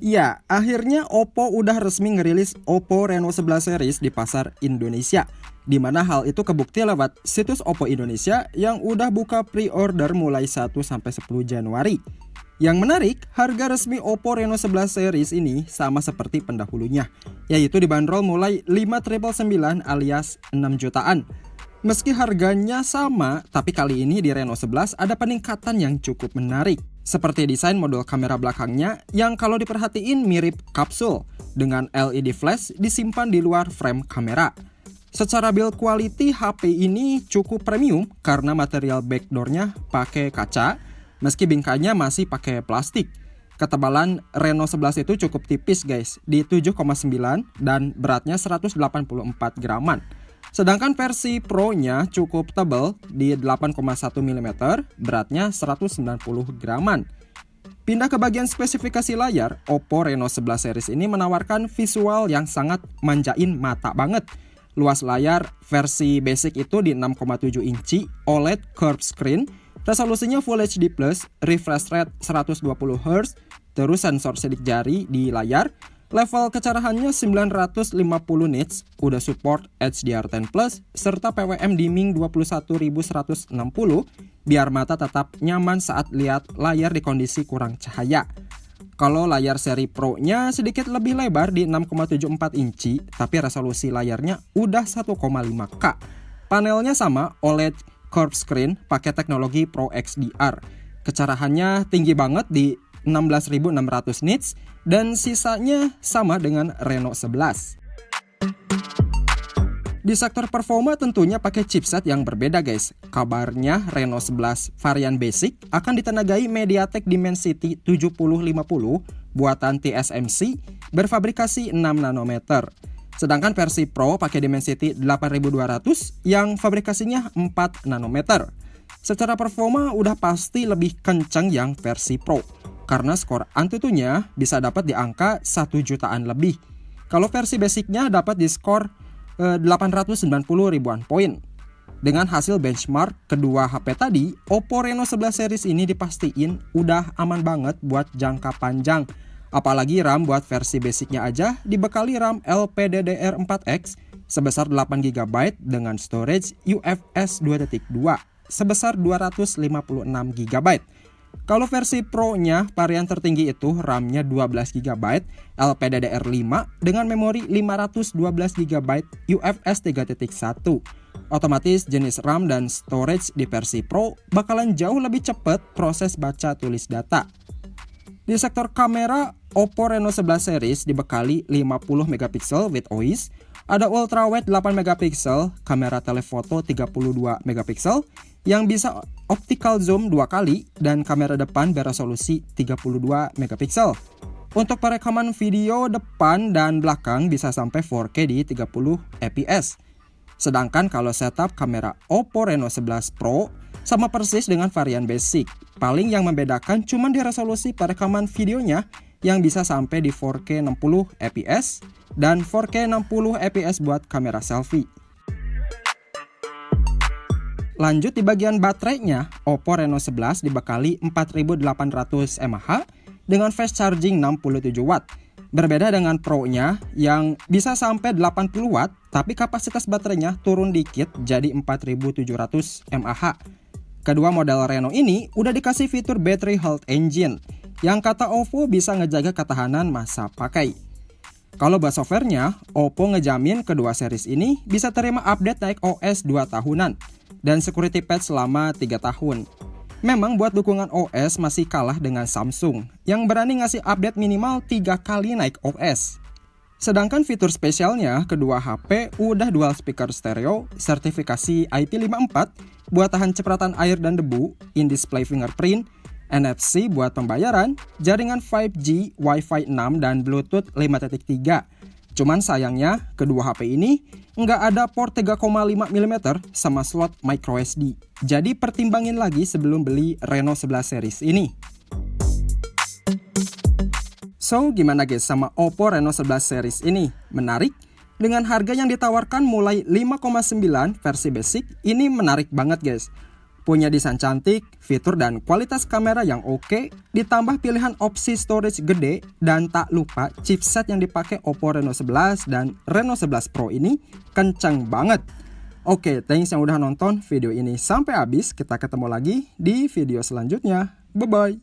Ya, akhirnya Oppo udah resmi ngerilis Oppo Reno 11 series di pasar Indonesia. Di mana hal itu kebukti lewat situs Oppo Indonesia yang udah buka pre-order mulai 1-10 Januari. Yang menarik, harga resmi Oppo Reno 11 series ini sama seperti pendahulunya, yaitu dibanderol mulai 5.999 alias 6 jutaan. Meski harganya sama, tapi kali ini di Reno 11 ada peningkatan yang cukup menarik. Seperti desain modul kamera belakangnya yang kalau diperhatiin mirip kapsul dengan LED flash disimpan di luar frame kamera. Secara build quality HP ini cukup premium karena material backdoornya pakai kaca, meski bingkainya masih pakai plastik. Ketebalan Reno 11 itu cukup tipis guys, di 7,9 dan beratnya 184 graman. Sedangkan versi Pro-nya cukup tebal di 8,1 mm, beratnya 190 graman. Pindah ke bagian spesifikasi layar, Oppo Reno 11 series ini menawarkan visual yang sangat manjain mata banget. Luas layar versi basic itu di 6,7 inci OLED curved screen, resolusinya Full HD+, refresh rate 120Hz, terus sensor sidik jari di layar. Level kecerahannya 950 nits, udah support HDR10+, serta PWM dimming 21160 biar mata tetap nyaman saat lihat layar di kondisi kurang cahaya. Kalau layar seri Pro-nya sedikit lebih lebar di 6,74 inci, tapi resolusi layarnya udah 1,5K. Panelnya sama, OLED curved screen pakai teknologi Pro XDR. Kecerahannya tinggi banget di 16.600 nits dan sisanya sama dengan Reno 11. Di sektor performa tentunya pakai chipset yang berbeda guys. Kabarnya Reno 11 varian basic akan ditenagai MediaTek Dimensity 7050 buatan TSMC berfabrikasi 6 nanometer. Sedangkan versi Pro pakai Dimensity 8200 yang fabrikasinya 4 nanometer. Secara performa udah pasti lebih kencang yang versi Pro, karena skor Antutunya bisa dapat di angka 1 jutaan lebih. Kalau versi basicnya dapat di skor 890 ribuan poin. Dengan hasil benchmark kedua HP tadi, Oppo Reno 11 series ini dipastiin udah aman banget buat jangka panjang. Apalagi RAM buat versi basicnya aja dibekali RAM LPDDR4X sebesar 8GB dengan storage UFS 2.2 sebesar 256GB. Kalau versi Pro-nya, varian tertinggi itu RAM-nya 12GB, LPDDR5 dengan memori 512GB UFS 3.1. Otomatis jenis RAM dan storage di versi Pro bakalan jauh lebih cepat proses baca tulis data. Di sektor kamera, Oppo Reno 11 series dibekali 50MP with OIS, ada ultrawide 8MP, kamera telefoto 32MP yang bisa optical zoom 2 kali dan kamera depan beresolusi 32MP. Untuk perekaman video depan dan belakang bisa sampai 4K di 30fps. Sedangkan kalau setup kamera Oppo Reno 11 Pro sama persis dengan varian basic. Paling yang membedakan cuma di resolusi perekaman videonya yang bisa sampai di 4K 60fps dan 4K 60fps buat kamera selfie. Lanjut di bagian baterainya, Oppo Reno 11 dibekali 4800 mAh dengan fast charging 67W. Berbeda dengan Pro-nya yang bisa sampai 80W, tapi kapasitas baterainya turun dikit jadi 4700 mAh. Kedua model Reno ini udah dikasih fitur Battery Health Engine yang kata Oppo bisa ngejaga ketahanan masa pakai. Kalau buat softwarenya, Oppo ngejamin kedua series ini bisa terima update naik OS 2 tahunan dan security patch selama 3 tahun. Memang buat dukungan OS masih kalah dengan Samsung yang berani ngasih update minimal 3 kali naik OS. Sedangkan fitur spesialnya, kedua HP udah dual speaker stereo, sertifikasi IP54 buat tahan cipratan air dan debu, in-display fingerprint, NFC buat pembayaran, jaringan 5G, Wi-Fi 6, dan Bluetooth 5.3. Cuman sayangnya, kedua HP ini nggak ada port 3,5mm sama slot microSD. Jadi pertimbangin lagi sebelum beli Reno 11 series ini. So, gimana guys sama Oppo Reno 11 series ini? Menarik? Dengan harga yang ditawarkan mulai 5,9 versi basic, ini menarik banget guys. Punya desain cantik, fitur dan kualitas kamera yang oke, ditambah pilihan opsi storage gede, dan tak lupa chipset yang dipakai Oppo Reno 11 dan Reno 11 Pro ini kencang banget. Oke, thanks yang udah nonton video ini sampai habis. Kita ketemu lagi di video selanjutnya. Bye-bye.